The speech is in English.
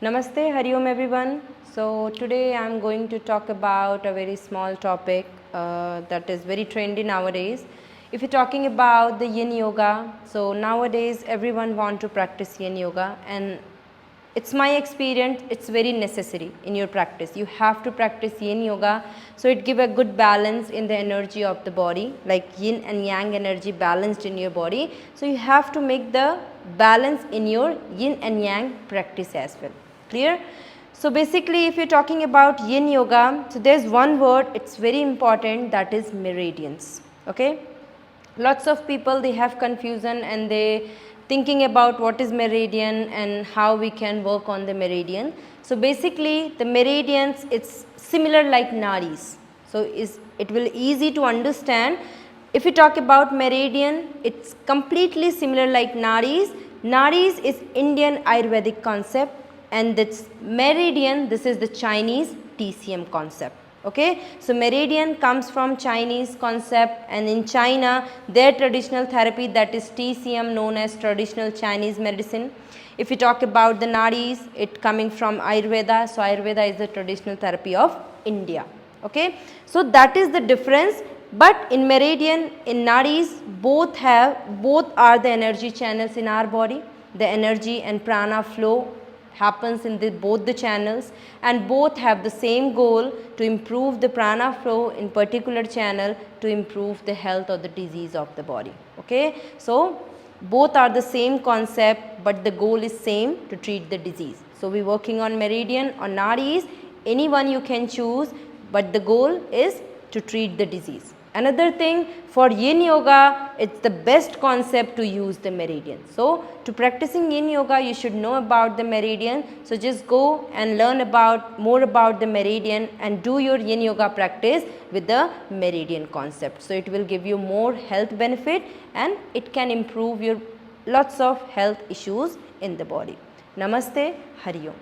Namaste, Hari Om everyone. So today I am going to talk about a very small topic that is very trendy nowadays. If you're talking about the Yin Yoga, so nowadays everyone want to practice Yin Yoga, and it's my experience, it's very necessary in your practice. You have to practice Yin Yoga, so it give a good balance in the energy of the body, like Yin and Yang energy balanced in your body. So you have to make the balance in your Yin and Yang practice as well. Clear? So basically, if you're talking about Yin Yoga, so there's one word, it's very important, that is meridians. Okay? Lots of people, they have confusion and they thinking about what is meridian and how we can work on the meridian. So basically, the meridians, it's similar like nadis. So it will easy to understand. If you talk about meridian, it's completely similar like nadis. Nadis is Indian Ayurvedic concept, and this meridian, this is the Chinese TCM concept. Okay, so meridian comes from Chinese concept, and in China their traditional therapy, that is TCM, known as traditional Chinese medicine. If you talk about the nadis, it coming from Ayurveda, so Ayurveda is the traditional therapy of India. Okay, so that is the difference. But in meridian, in nadis, both are the energy channels in our body. The energy and prana flow happens in both the channels, and both have the same goal, to improve the prana flow in particular channel, to improve the health or the disease of the body. Okay, so both are the same concept, but the goal is same, to treat the disease. So we working on meridian or nadis, anyone you can choose, but the goal is to treat the disease. Another thing, for Yin Yoga, it's the best concept to use the meridian. So to practicing Yin Yoga, you should know about the meridian. So just go and learn more about the meridian and do your Yin Yoga practice with the meridian concept. So it will give you more health benefit, and it can improve your lots of health issues in the body. Namaste, Hari Om.